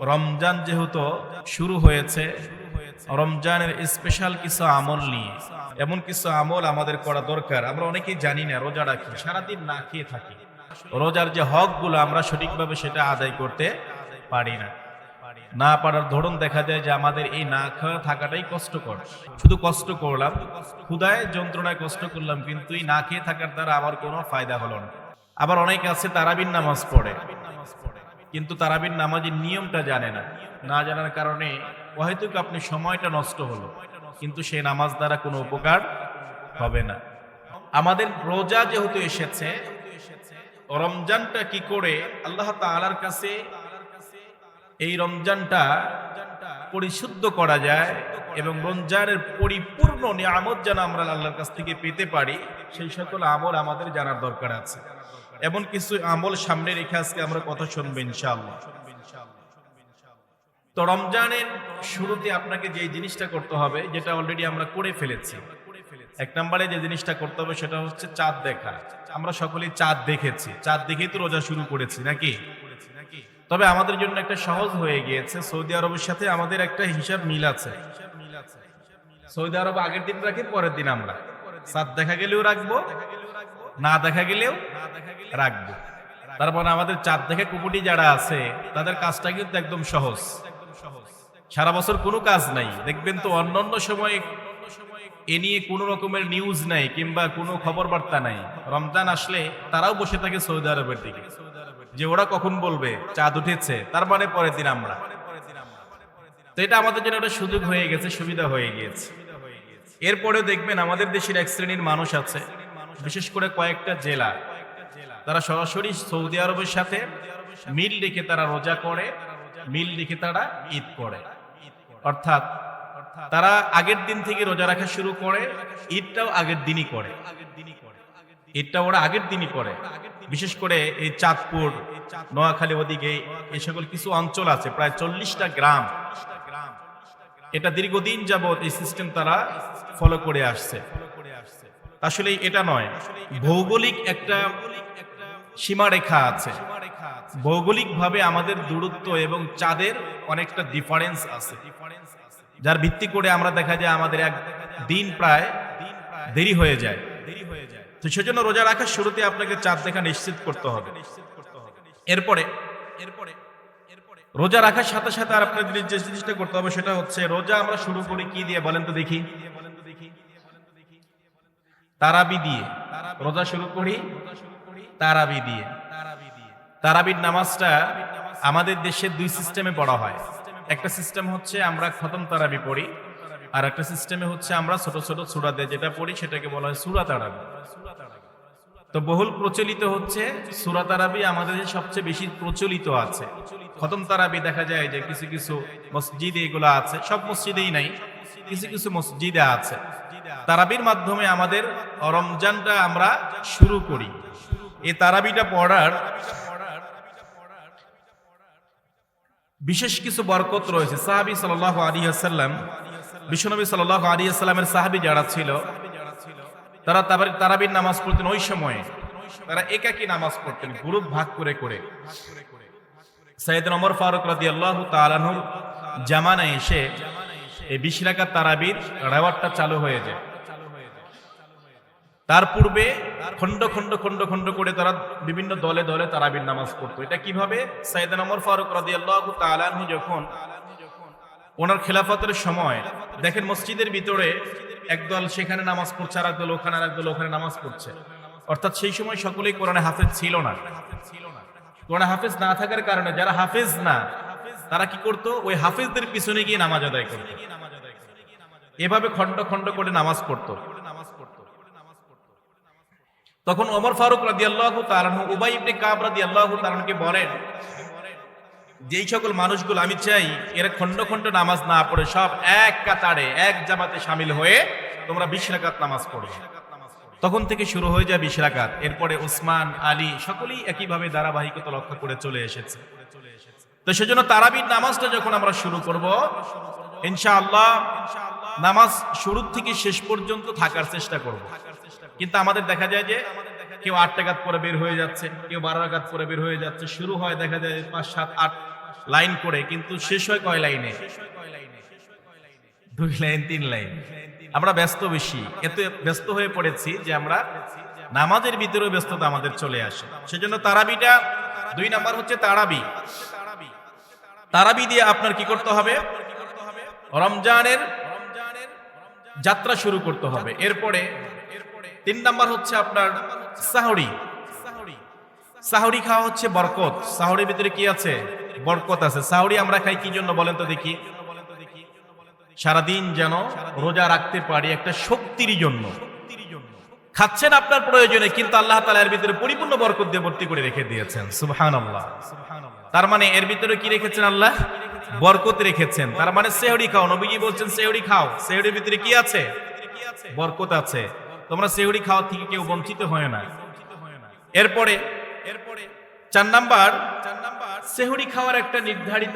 রমজান যেহেতু শুরু হয়েছে, রমজানের স্পেশাল কিছু আমল নিয়ে, এমন কিছু আমল আমাদের করা দরকার। আমরা অনেকেই জানি না, রোজা রাখি, সারাদিন না খেয়ে থাকি, রোজার যে হকগুলো আমরা সঠিকভাবে সেটা আদায় করতে পারি না। না পারার ধরুন দেখা যায় যে আমাদের এই না খাওয়া থাকাটাই কষ্টকর। শুধু কষ্ট করলাম, ক্ষুধায় যন্ত্রণায় কষ্ট করলাম, কিন্তু এই না খেয়ে থাকার দ্বারা আমার কোনো ফায়দা হলো না। আবার অনেকে আছে তারাবির নামাজ পড়ে, কিন্তু তারাবির নামাজের নিয়মটা জানে না। না জানার কারণে হয়তো আপনি সময়টা নষ্ট হলো, কিন্তু সেই নামাজ দ্বারা কোনো উপকার হবে না। আমাদের রোজা যেহেতু এসেছে, রমজানটা কি করে আল্লাহ তাআলার কাছে এই রমজানটা পরিশুদ্ধ করা যায় এবং রমজানের পরিপূর্ণ নিয়ামত যেন আমরা আল্লাহর কাছ থেকে পেতে পারি, সেই সকল আমল আমাদের জানার দরকার আছে। এমন কিছু আমল সামনে রেখে আজকে আমরা কথা শুনবো ইনশাআল্লাহ। তো রমজানের শুরুতে আপনাকে যে জিনিসটা করতে হবে, যেটা অলরেডি আমরা করে ফেলেছি, এক নম্বরে যে জিনিসটা করতে হবে সেটা হচ্ছে চাঁদ দেখা। আমরা সকলেই চাঁদ দেখেছি, চাঁদ দেখেই তো রোজা শুরু করেছি নাকি? তবে আমাদের জন্য একটা সহজ হয়ে গিয়েছে, সৌদি আরবের সাথে আমাদের একটা হিসাব মিল আছে। সৌদি আরব আগের দিন রাখে, পরের দিন আমরা চাঁদ দেখা গেলেও রাখবো, না দেখা গেলেও রাখবো। তারপর আমাদের চাঁদ দেখে কুকুটি যারা আছে তাদের কাজটা কিন্তু একদম সহজ। সারা বছর কোনো কাজ নাই, দেখবেন তো অন্যান্য সময় এ নিয়ে কোনো রকমের নিউজ নাই কিংবা কোনো খবর বার্তা নাই। রমজান আসলে তারাও বসে থাকে সৌদি আরবের দিকে, যে ওরা কখন বলবে চাঁদ উঠেছে, তার মানে পরের দিন আমরা। তো এটা আমাদের জন্য একটা সুযোগ হয়ে গেছে, সুবিধা হয়ে গিয়েছে। এরপরেও দেখবেন আমাদের দেশের এক শ্রেণীর মানুষ আছে, বিশেষ করে কয়েকটা জেলা, তারা সরাসরি সৌদি আরবের সাথে মিল রেখে তারা রোজা করে, মিল রেখে তারা ঈদ করে। অর্থাৎ তারা আগের দিন থেকে রোজা রাখা শুরু করে, ঈদটাও আগের দিনই করে। ঈদটা ওরা আগের দিনই করে। বিশেষ করে এই চাঁদপুর, নোয়াখালী, ওদিকে এই সকল কিছু অঞ্চল আছে, প্রায় 40টা গ্রাম, এটা দীর্ঘদিন যাবত এই সিস্টেম তারা ফলো করে আসছে। আসলে এটা নয়, ভৌগোলিক একটা সীমারেখা আছে, ভৌগোলিক ভাবে আমাদের দূরত্ব এবং চাঁদের অনেকটা ডিফারেন্স আছে, যার ভিত্তি করে আমরা দেখা যায় আমাদের এক দিন প্রায় দেরি হয়ে যায়। তো সেজন্য রোজা রাখার শুরুতে আপনাকে চাঁদ দেখা নিশ্চিত করতে হবে। এরপরে রোজা রাখার সাথে সাথে আর আপনাদের যে জিনিসটা করতে হবে সেটা হচ্ছে, রোজা আমরা শুরু করি কি দিয়ে বলেন তো দেখি? তারাবি দিয়ে রোজা শুরু করি, তারাবি দিয়ে। তারাবির নামাজটা আমাদের দেশে দুই সিস্টেমে পড়া হয়। একটা সিস্টেম হচ্ছে আমরা খতম তারাবি পড়ি, আর একটা সিস্টেমে হচ্ছে আমরা ছোট ছোট সূরা দিয়ে যেটা পড়ি সেটাকে বলা হয় সূরা তারাবি। তো বহুল প্রচলিত হচ্ছে সূরা তারাবি, আমাদের সবচেয়ে বেশি প্রচলিত আছে। খতম তারাবি দেখা যায় যে কিছু কিছু মসজিদে এগুলো আছে, সব মসজিদেই নাই, কিছু কিছু মসজিদে আছে। তারাবির মাধ্যমে আমাদের রমজানটা আমরা শুরু করি। এই তারাবিটা পড়ার বিশেষ কিছু বরকত রয়েছে। সাহাবী সাল্লাল্লাহু আলাইহি ওয়াসাল্লাম, বিশ্বনবী সাল্লাল্লাহু আলাইহি ওয়াসাল্লামের সাহাবী যারা ছিল, তারা তারাবির নামাজ পড়তেন। ওই সময়ে তারা একাকী নামাজ পড়তেন, গ্রুপ ভাগ করে করে। সাইয়েদনা ওমর ফারুক রাদিয়াল্লাহু তাআলা আনহুর জামানায় এসে এই 20 রাকাত তারাবির রেওয়াজটা চালু হয়ে যায়। তার পূর্বে খন্ড খন্ড খন্ড খন্ড করে তারা বিভিন্ন দলে দলে তারাবির নামাজ পড়তো। এটা কিভাবে? সাইয়েদনা ওমর ফারুক রাদিয়াল্লাহু তাআলা আনহু যখন ওনার খেলাফতের সময় দেখেন মসজিদের ভিতরে একদল সেখানে নামাজ পড়ছে, আর একদল ওখানে, আর একদল ওখানে নামাজ পড়ছে। অর্থাৎ সেই সময় সকলেই কোরআনে হাফেজ ছিল না। কোরআনে হাফেজ না থাকার কারণে যারা হাফেজ না তারা কি করতো? ওই হাফেজদের পিছনে গিয়ে নামাজ আদায় করতো। এভাবে খন্ড খন্ড করে নামাজ পড়তো। তখন ওমর ফারুক রাদিয়াল্লাহু তাআলা আনহু উবাই ইবনে কাব রাদিয়াল্লাহু তাআলা আনহুকে বলেন, যেই সকল মানুষগুলো আমি চাই এরা খন্ড খন্ড নামাজ না পড়ে সব এক কাতারে এক জামাতে শামিল হয়ে তোমরা 20 রাকাত নামাজ পড়ো। তখন থেকে শুরু হয়ে যায় 20 রাকাত। এরপরে উসমান, আলী সকলেই একইভাবে ধারাবাহিকতা লক্ষ্য করে চলে এসেছে। তো সেজন্য তারাবির নামাজটা যখন আমরা শুরু করব, ইনশাআল্লাহ নামাজ শুরু থেকে শেষ পর্যন্ত থাকার চেষ্টা করব। কিন্তু আমাদের দেখা যায় যে কেউ 8 রাকাত পরে বের হয়ে যাচ্ছে, কেউ 12 রাকাত পরে বের হয়ে যাচ্ছে। শুরু হয় দেখা যায় 5, 7, 8, লাইন করে, কিন্তু শেষ হয় কয় লাইনে? 2 লাইন 3 লাইন। আমরা ব্যস্ত বেশি, এত ব্যস্ত হয়ে পড়েছি যে আমরা নামাজের ভিতরেও ব্যস্ততা আমাদের চলে আসে। সেজন্য তারাবিটা 2 নাম্বার হচ্ছে তারাবি। তারাবি দিয়ে আপনার কি করতে হবে? রমজানের যাত্রা শুরু করতে হবে। এরপরে 3 নাম্বার হচ্ছে আপনার সাহরি। সাহরি খাওয়া হচ্ছে বরকত। সাহরির ভিতরে কি আছে? বরকত আছে। সাহরি আমরা খাই কি জন্য বলেন তো দেখি? সারাদিন যেন রোজা রাখতে পারি, একটা শক্তির জন্য খাচ্ছেন আপনার প্রয়োজনে, কিন্তু আল্লাহ তাআলা এর ভিতরে পরিপূর্ণ বরকত দিয়ে ভর্তি করে রেখে দিয়েছেন। সুবহানাল্লাহ। তার মানে এর ভিতরে কি রেখেছেন আল্লাহ? বরকত রেখেছেন। তার মানে সেহরি খাও, নবীজি বলছেন সেহরি খাও। সেহরির ভিতরে কি আছে? বরকত আছে। তোমরা সেহরি খাওয়া থেকে কেউ বঞ্চিত হয় না। এরপরে 4 নাম্বার, সেহরি খাওয়ার একটা নির্ধারিত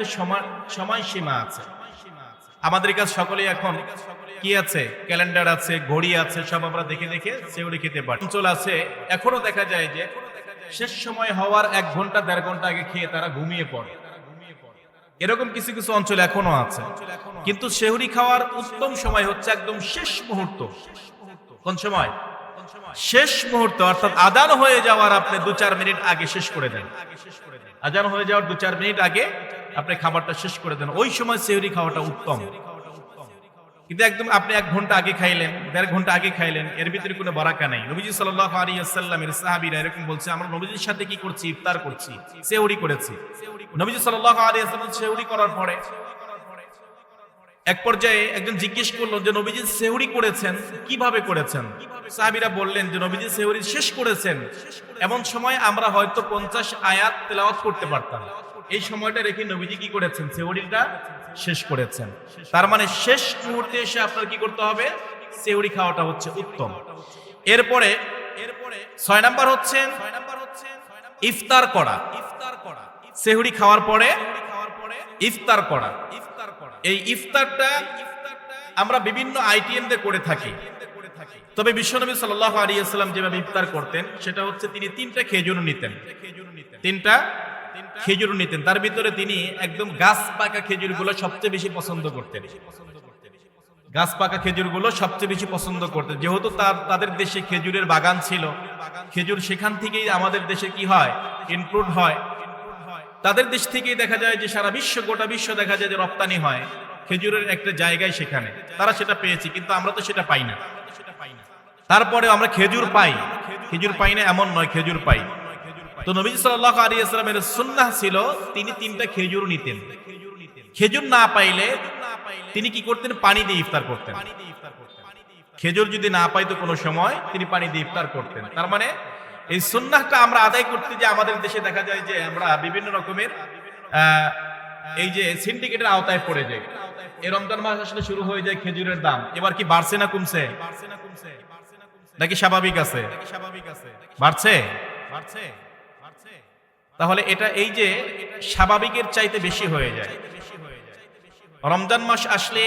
সময়সীমা আছে। আমাদের কাছে সকলেই এখন কি আছে? ক্যালেন্ডার আছে, ঘড়ি আছে, সব আমরা দেখে দেখে সেহরি খেতে পারি। অঞ্চল আছে এখনো দেখা যায় যে শেষ সময় হওয়ার 1 ঘন্টা 1.5 ঘন্টা আগে খেয়ে তারা ঘুমিয়ে পড়ে। এরকম কিছু কিছু অঞ্চল এখনো আছে। কিন্তু সেহরি খাওয়ার উত্তম সময় হচ্ছে একদম শেষ মুহূর্ত। কোন সময়? শেষ মুহূর্ত, অর্থাৎ আজান হয়ে যাওয়ার আপনি 2-4 মিনিট আগে শেষ করে দেন। আজান হয়ে যাওয়ার 2-4 মিনিট আগে আপনি খাবারটা শেষ করে দেন। ওই সময় সেহরি খাওয়াটা উত্তম। কিন্তু একদম আপনি 1 ঘন্টা আগে খাইলেন, 1.5 ঘন্টা আগে খাইলেন, এর ভিতরে কোনো বারাকা নাই। নবীজি সাল্লাল্লাহু আলাইহি ওয়াসাল্লামের সাহাবীরা এরকম বলছে, আমরা নবীজির সাথে কি করছি? ইফতার করছি, সেহরি করেছি। নবীজি সাল্লাল্লাহু আলাইহি ওয়াসাল্লাম সেহরি করার পরে এক পর্যায়ে একজন জিজ্ঞেস করলো যে নবীজি সেহরি করেছেন, কিভাবে করেছেন? সাহাবীরা বললেন যে নবীজি সেহরি শেষ করেছেন, এমন সময় আমরা হয়তো 50 আয়াত তেলাওয়াত করতে পারতাম। এই সময়টা রেখে নবীজি কি করেছেন? সেহরিটা শেষ করেছেন। তার মানে শেষ মুহূর্তে এসে আপনার কি করতে হবে? সেহরি খাওয়াটা হচ্ছে উত্তম। এরপরে 6 নাম্বার হচ্ছে ইফতার করা। সেহরি খাওয়ার পরে ইফতার করা। এই ইফতারটা আমরা বিভিন্ন আইটেম দিয়ে করে থাকি। তবে বিশ্বনবী সাল্লাল্লাহু আলাইহি ওয়াসাল্লাম যেভাবে ইফতার করতেন সেটা হচ্ছে তিনি 3টা খেজুর নিতেন। 3টা খেজুর নিতেন। তার ভিতরে তিনি একদম গাছ পাকা খেজুরগুলো সবচেয়ে বেশি পছন্দ করতেন। গাছ পাকা খেজুরগুলো সবচেয়ে বেশি পছন্দ করতেন। যেহেতু তাদের দেশে খেজুরের বাগান ছিল, খেজুর সেখান থেকেই আমাদের দেশে কি হয়? ইনক্লুড হয়। তাদের দেশ থেকেই দেখা যায় যে সারা বিশ্ব, গোটা বিশ্ব দেখা যায় যে রপ্তানি হয় খেজুরের একটা জায়গায়, সেখানে তারা সেটা পেয়েছে, কিন্তু আমরা তো সেটা পাই না। তারপরে আমরা খেজুর পাই, খেজুর পাই না এমন নয়, খেজুর পাই। তো নবী সাল্লাল্লাহু আলাইহি ওয়াসাল্লামের সুন্নাহ ছিল তিনি 3টা খেজুর নিতেন। খেজুর না পাইলে তিনি কি করতেন? পানি দিয়ে ইফতার করতেন। খেজুর যদি না পাইতো কোনো সময়, তিনি পানি দিয়ে ইফতার করতেন। তার মানে এই সুন্নাহটা আমরা আদায় করতে যে আমাদের দেশে দেখা যায় যে আমরা বিভিন্ন রকমের এই যে সিন্ডিকেটের আওতায় পড়ে যাই। এই রমজান মাস আসলে শুরু হয়ে যায় খেজুরের দাম এবার কি বাড়ছে না কমছে? নাকি স্বাভাবিক আছে? বাড়ছে। তাহলে এটা এই যে স্বাভাবিকের চাইতে বেশি হয়ে যায়। রমজান মাস আসলে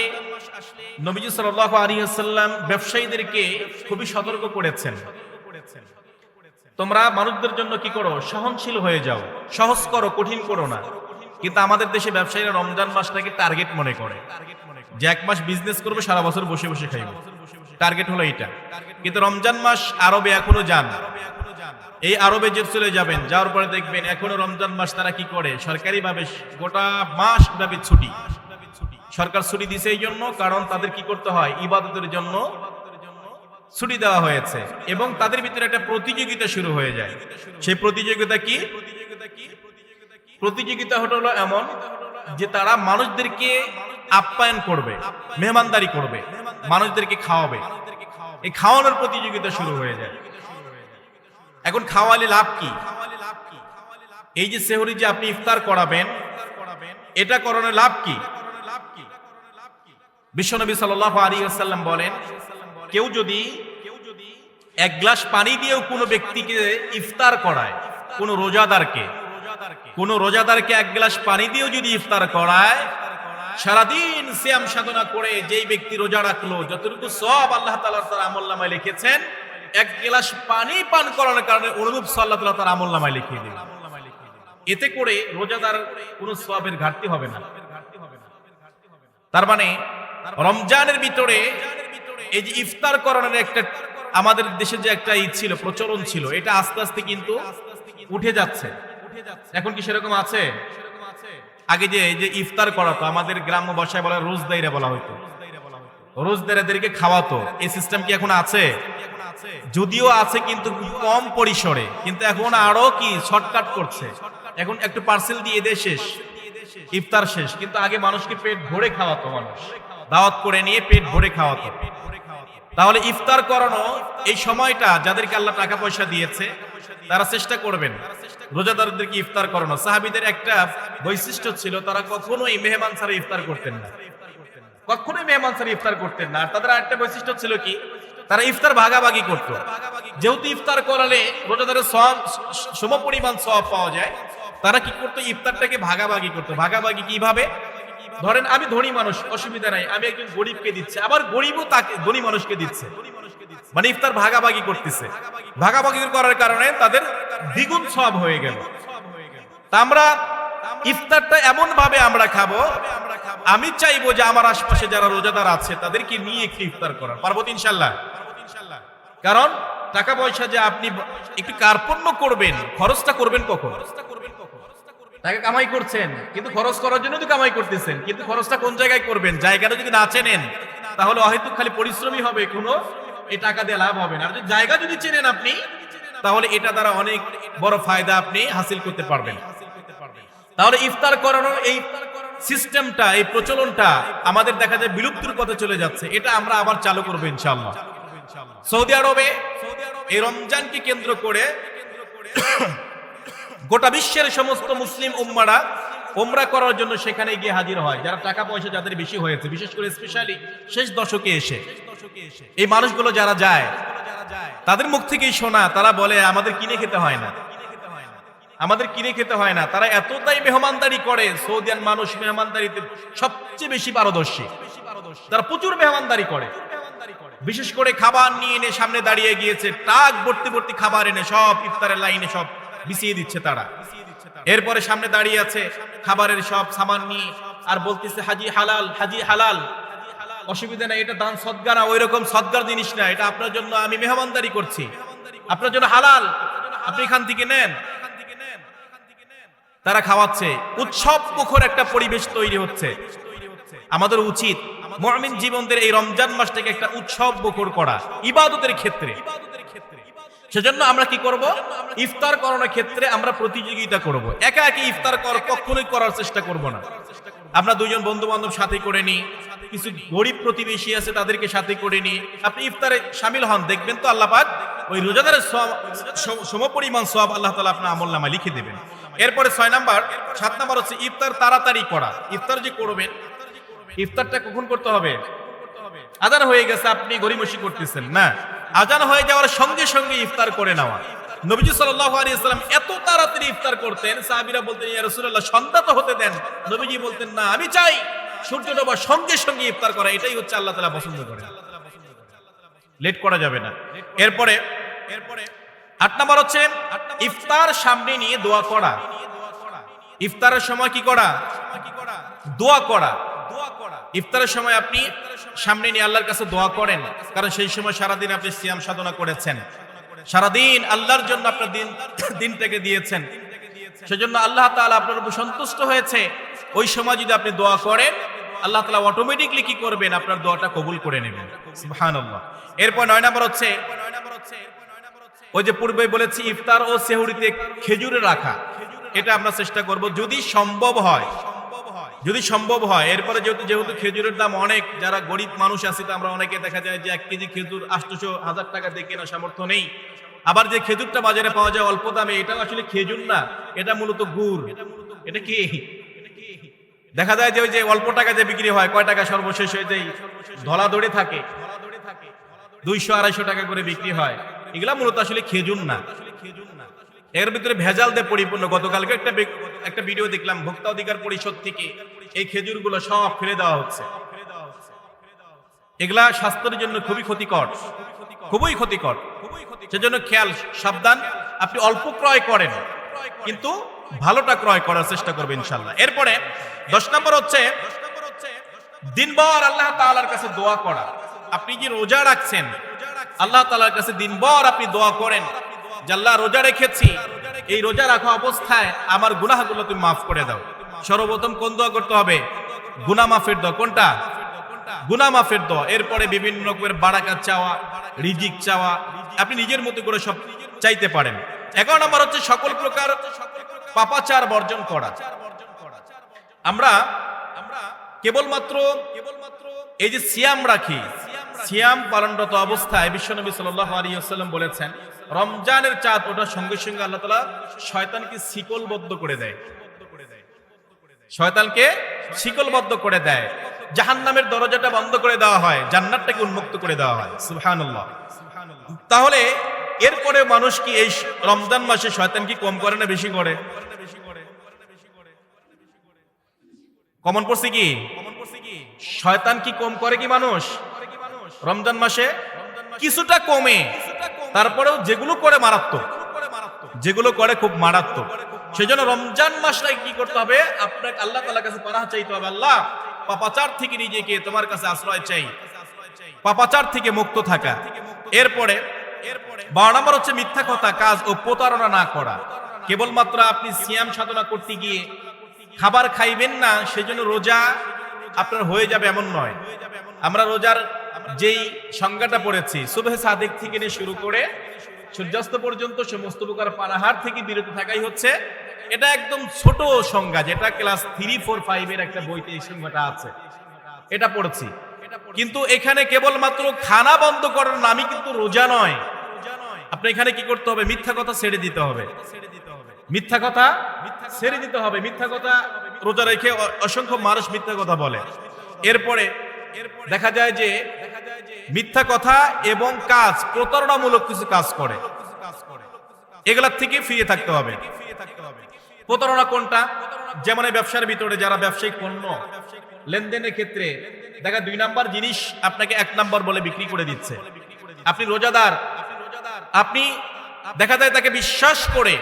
নবীজি সাল্লাল্লাহু আলাইহি ওয়াসাল্লাম ব্যবসায়ীদেরকে খুবই সতর্ক করেছেন, তোমরা মানুষদের জন্য কি করো? সহনশীল হয়ে যাও, সহজ করো, কঠিন করো না। কিন্তু আমাদের দেশে ব্যবসায়ীরা রমজান মাসটাকে টার্গেট মনে করে যে 1 মাস বিজনেস করবে, সারা বছর বসে বসে খাইবে, টার্গেট হলো এটা। কিন্তু রমজান মাস আরবে এখনো যান, এই আরবে যে চলে যাবেন, যাওয়ার পরে দেখবেন এখনো রমজান মাস তারা কি করে? সরকারিভাবে গোটা মাস ব্যাপী ছুটি। সরকার ছুটি দিছে এই জন্য, কারণ তাদের কি করতে হয়? ইবাদতের জন্য ছুটি দেওয়া হয়েছে, এবং তাদের ভিতরে একটা প্রতিযোগিতা শুরু হয়ে যায়। সেই প্রতিযোগিতা কি? প্রতিযোগিতা হলো এমন যে তারা মানুষদেরকে আপ্যায়ন করবে, মেহমানদারি করবে, মানুষদেরকে খাওয়াবে। এই খাওয়ানোর প্রতিযোগিতা শুরু হয়ে যায়। এখন খাওয়ালে লাভ কি? এই যে সেহরি যে আপনি ইফতার করাবেন, এটা করানোর লাভ কি? বিশ্বনবী সাল্লাল্লাহু আলাইহি ওয়াসাল্লাম বলেন, কেউ যদি 1 গ্লাস পানি দিয়েও কোনো ব্যক্তিকে ইফতার করায়, কোন রোজাদারকে 1 গ্লাস পানি দিয়েও যদি ইফতার করায়, সারাদিন সিয়াম সাধনা করে যেই ব্যক্তি রোজা রাখলো, যতটুকু সওয়াব আল্লাহ তাআলা তার আমলনামায় লিখেছেন, 1 গ্লাস পানি পান করানোর কারণে অনুরূপ আল্লাহ তাআলা তার আমলনামায় লিখিয়ে দিলেন। এতে করে রোজাদার কোনো সওয়াবের ঘাটতি হবে না। তার মানে রমজানের ভিতরে এই যে ইফতার করানোর একটা আমাদের দেশে যে একটা ছিল, প্রচলন ছিল, এটা আস্তে আস্তে কিন্তু উঠে যাচ্ছে। এখন কি সেরকম আছে? আগে যে এই যে ইফতার করাতো, আমাদের গ্রাম্য ভাষায় বলা রোজদাইরা বলা হতো, রোজদারেদেরকে খাওয়াতো, এই সিস্টেম কি এখন আছে? যদিও আছে কিন্তু কম পরিসরে, কিন্তু এখন আরো কি শর্টকাট করছে, এখন একটু পার্সেল দিয়ে দে শেষ, ইফতার শেষ। কিন্তু আগে মানুষকে পেট ভরে খাওয়াতো, মানুষ দাওয়াত করে নিয়ে পেট ভরে খাওয়াতো। তাহলে ইফতার করানো এই সময়টা যাদেরকে আল্লাহ টাকা পয়সা দিয়েছে তারা চেষ্টা করবেন রোজাদারদেরকে ইফতার করানো। সাহাবীদের একটা বৈশিষ্ট্য ছিল, তারা কখনোই মেহমান ছাড়া ইফতার করতেন না, কখনোই মেহমান ছাড়া ইফতার করতেন না। আর তাদের একটা বৈশিষ্ট্য ছিল কি, তারা ইফতার ভাগাভাগি করত। যেহেতু ইফতার করালে রোজাদারের সমপরিমাণ সওয়াব পাওয়া যায়, তারা কি করতো, ইফতারটাকে ভাগাভাগি করতো। ভাগাভাগি কিভাবে? ধরেন আমি ধনী মানুষ, অসুবিধা নাই, আমি একজন গরিবকে দিচ্ছি, আবার গরিবও তাকে ধনী মানুষকে দিচ্ছে, মানে ইফতার ভাগাভাগি করতেছে। ভাগাভাগি করার কারণে তাদের দ্বিগুণ সওয়াব হয়ে গেল। তা আমরা ইফতারটা এমন ভাবে আমরা খাবো, আমি চাইবো যে আমার আশপাশে যারা রোজাদার আছে তাদেরকে নিয়ে একটু ইফতার করার, পারবো ইনশাআল্লাহ। কারণ টাকা পয়সা যে আপনি একটু কার্পণ্য করবেন, খরচটা করবেন কখন? টাকা কামাই করছেন, কিন্তু খরচ করার জন্য তো কামাই করতেছেন, কিন্তু খরচটা কোন জায়গায় করবেন? জায়গাটা যদি না চেনেন তাহলে হয়তো খালি পরিশ্রমই হবে, কোনো এই টাকা দিয়ে লাভ হবে না। আর যদি জায়গা যদি চেনেন আপনি, তাহলে এটা দ্বারা অনেক বড় ফায়দা আপনি হাসিল করতে পারবেন। তাহলে ইফতার করানোর এই সিস্টেমটা, এই প্রচলনটা আমাদের দেখা যায় বিলুপ্তির পথে চলে যাচ্ছে। এটা আমরা আবার চালু করবো ইনশাআল্লাহ। সৌদি আরবে এই রমজানকে কেন্দ্র করে গোটা বিশ্বের সমস্ত মুসলিম উম্মারা উমরা করার জন্য সেখানে গিয়ে হাজির হয়। যারা টাকা পয়সা যাদের বেশি হয়েছে, বিশেষ করে স্পেশালি শেষ দশকে এসে এই মানুষগুলো যারা যায়, তাদের মুখ থেকেই শোনা, তারা বলে আমাদের কিনে খেতে হয় না, আমাদের কিনে খেতে হয় না। তারা এতটাই মেহমানদারি করে, সৌদিয়ান মানুষ মেহমানদারিতে সবচেয়ে বেশি পারদর্শী, তারা প্রচুর মেহমানদারি করে। বিশেষ করে খাবার নিয়ে এনে সামনে দাঁড়িয়ে গিয়েছে, টাক ভর্তি ভর্তি খাবার এনে সব ইফতারের লাইনে সব বিছিয়ে দিচ্ছে তারা। এরপরে সামনে দাঁড়িয়ে আছে খাবারের সব সামান নিয়ে, আর বলতেছে হাজি হালাল, হাজি হালাল, অসুবিধা নাই, এটা দান সদকা না, ওই রকম সদকার জিনিস না, এটা আপনার জন্য আমি মেহমানদারি করছি, আপনার জন্য হালাল, আপনি এখান থেকে নেন। তারা খাওয়াচ্ছে, উৎসব মুখর একটা পরিবেশ তৈরি হচ্ছে। আমাদের উচিত মুমিন জীবনদের এই রমজান মাসটাকে একটা উৎসব মুখর করা ইবাদতের ক্ষেত্রে। সেজন্য আমরা কি করব, ইফতার করানোর ক্ষেত্রে আমরা প্রতিযোগিতা করব। একা একা ইফতার কখনোই করার চেষ্টা করব না। আমরা দুইজন বন্ধু বান্ধব সাথে করে নিই, কিছু গরিব প্রতিবেশী আছে তাদেরকে সাথে করে নিই, আপনি ইফতারে শামিল হন, দেখবেন তো আল্লাহ পাক ওই রোজাদারের সমপরিমাণ সওয়াব আল্লাহ তাআলা আপনার আমলনামায় লিখে দেবেন। এরপরে 6 নাম্বার, 7 নাম্বার হচ্ছে ইফতার তাড়াতাড়ি করা। ইফতার যে করবেন, ইফতারটা কখন করতে হবে? আজান হয়ে গেছে, আপনি গড়িমসি করতেছেন না, আজান হয়ে যাওয়ার সঙ্গে সঙ্গে ইফতার করে নেওয়া। নবীজি সাল্লাল্লাহু আলাইহি ওয়াসাল্লাম এত তাড়াতাড়ি ইফতার করতেন, সাহাবীরা বলতেন ইয়া রাসূলুল্লাহ সন্ধ্যা তো হতে দেন। নবীজি বলতেন না, আমি চাই সূর্য ডোবার সঙ্গে সঙ্গে ইফতার করা, এটাই হচ্ছে আল্লাহ তাআলা পছন্দ করেন, লেট করা যাবে না। এরপরে 8 নাম্বার হচ্ছে ইফতার সামনে নিয়ে দোয়া করা। ইফতারের সময় কি করা? দোয়া করা। ইফতারের সময় আপনি সামনে নিয়ে আল্লাহর কাছে দোয়া করেন, কারণ সেই সময় সারাদিন আপনি সিয়াম সাধনা করেছেন, সারাদিন আল্লাহর জন্য আপনার দিনটাকে দিয়েছেন, সেজন্য আল্লাহ তাআলা আপনার উপর সন্তুষ্ট হয়েছে। ওই সময় যদি আপনি দোয়া করেন, আল্লাহ তাআলা অটোমেটিকলি কি করবেন, আপনার দোয়াটা কবুল করে নেবেন। সুবহানাল্লাহ। এরপর 9 নাম্বার হচ্ছে ওই যে পূর্বেই বলেছি ইফতার ও সেহরিতে খেজুর রাখা, এটা আমরা চেষ্টা করব যদি সম্ভব হয়, যদি সম্ভব হয়। এরপরে যেহেতু খেজুরের দাম অনেক, যারা গরিব মানুষ আছে আমরা অনেকে দেখা যায় যে 1 কেজি খেজুর 800-1000 টাকা দিয়ে কেনার সামর্থ্য নেই। আবার যে খেজুরটা বাজারে পাওয়া যায় অল্প দামে, এটা আসলে খেজুর না, এটা মূলত গুড়। এটা কি দেখা যায় যে ওই যে অল্প টাকা যে বিক্রি হয়, কয় টাকা সর্বশেষ হয়ে যায় ধলা দড়ে থাকে, 200-250 টাকা করে বিক্রি হয়, এগুলা মূলত আসলে খেজুর না, এর ভিতরে ভেজাল দিয়ে পরিপূর্ণ। গতকালকে একটা ভিডিও দেখলাম, ভোক্তা অধিকার পরিষদ থেকে এই খেজুরগুলো সব ফেলে দেওয়া হচ্ছে। এগুলা স্বাস্থ্যের জন্য খুবই ক্ষতিকর, খুবই ক্ষতিকর। সেজন্য খেয়াল, সাবধান, আপনি অল্প ক্রয় করেন কিন্তু ভালোটা ক্রয় করার চেষ্টা করবে ইনশাআল্লাহ। এরপরে 10 নম্বর হচ্ছে দিনভর আল্লাহ তাআলার কাছে দোয়া করা। আপনি যে রোজা রাখছেন, আল্লাহ তাআলার কাছে দিনভর আপনি দোয়া করেন যে আল্লাহ রোজা রেখেছি, এই রোজা রাখা অবস্থায় আমার গুনাহগুলো তুমি মাফ করে দাও। সর্বপ্রথম কোন দোয়া করতে হবে? গুনাহ মাফের দোয়া। কোনটা? গুনাহ মাফের দোয়া। এরপরে বিভিন্ন রকমের বারাকাত চাওয়া, রিজিক চাওয়া, আপনি নিজের মতো করে সব চাইতে পারেন। 11 নম্বর হচ্ছে সকল প্রকার পাপাচার বর্জন করা। আমরা কেবলমাত্র এই যে সিয়াম রাখি, সিয়াম পালনরত অবস্থায় বিশ্বনবী সাল্লাল্লাহু আলাইহি ওয়াসাল্লাম বলেছেন রমজানের চাঁদ ওঠার সঙ্গে সঙ্গে আল্লাহ তাআলা শয়তানকে শিকলবদ্ধ করে দেয়, শয়তানকে শিকলবদ্ধ করে দেয়, জাহান্নামের দরজাটা বন্ধ করে দেওয়া হয়, জান্নাতটাকে উন্মুক্ত করে দেওয়া হয়। সুবহানাল্লাহ। তাহলে এরপরে মানুষ কি এই রমজান মাসে শয়তান কি কম করে না বেশি করে? কমন পড়ছে কি? শয়তান কি কম করে কি মানুষ? রমজান মাসে কিছুটা কমে, তারপরেও যেগুলো করে মারাত্মক, যেগুলো করে খুব মারাত্মক। সেজন্য রমজান মাসটাই কি করতে হবে? আপনাকে আল্লাহ তাআলার কাছে পানাহ চাইতে হবে। আল্লাহ, পাপাচার থেকে নিজেকে তোমার কাছে আশ্রয় চাই, পাপাচার থেকে মুক্ত থাকা। এরপরে 12 নম্বর হচ্ছে মিথ্যা কথা, কাজ ও প্রতারণা না করা। কেবলমাত্র আপনি সিয়াম সাধনা করতে গিয়ে খাবার খাইবেন না সেজন্য রোজা আপনার হয়ে যাবে এমন নয়। আমরা রোজার যেই সংজ্ঞাটা পড়েছি, সুবহে সাদিক থেকে নিয়ে শুরু করে সূর্যাস্ত পর্যন্ত সমস্ত প্রকার পানাহার থেকে বিরত থাকাই হচ্ছে, এটা একদম ছোট সংজ্ঞা, যেটা ক্লাস 3, 4, 5 এর একটা বইতে এই সংজ্ঞাটা আছে, এটা পড়েছি। কিন্তু এখানে কেবলমাত্র খানা বন্ধ করার নামই কিন্তু রোজা নয়। আপনি এখানে কি করতে হবে? মিথ্যা কথা ছেড়ে দিতে হবে, মিথ্যা কথা ছেড়ে দিতে হবে। মিথ্যা কথা রোজা রেখে অসংখ্য মানুষ মিথ্যা কথা বলে। এরপরে দেখা যায় যে মিথ্যা কথা এবং কাজ, প্রতারণামূলক কিছু কাজ করে, এগুলার থেকে ফিরে থাকতে হবে। প্রতারণা কোনটা? যেমন এই ব্যবসার ভিতরে যারা ব্যবসায়িক পণ্য লেনদেনের ক্ষেত্রে দেখা 2 নাম্বার জিনিস আপনাকে 1 নাম্বার বলে বিক্রি করে দিচ্ছে। আপনি রোজাদার, আপনি দেখা যায় তাকে বিশ্বাস করে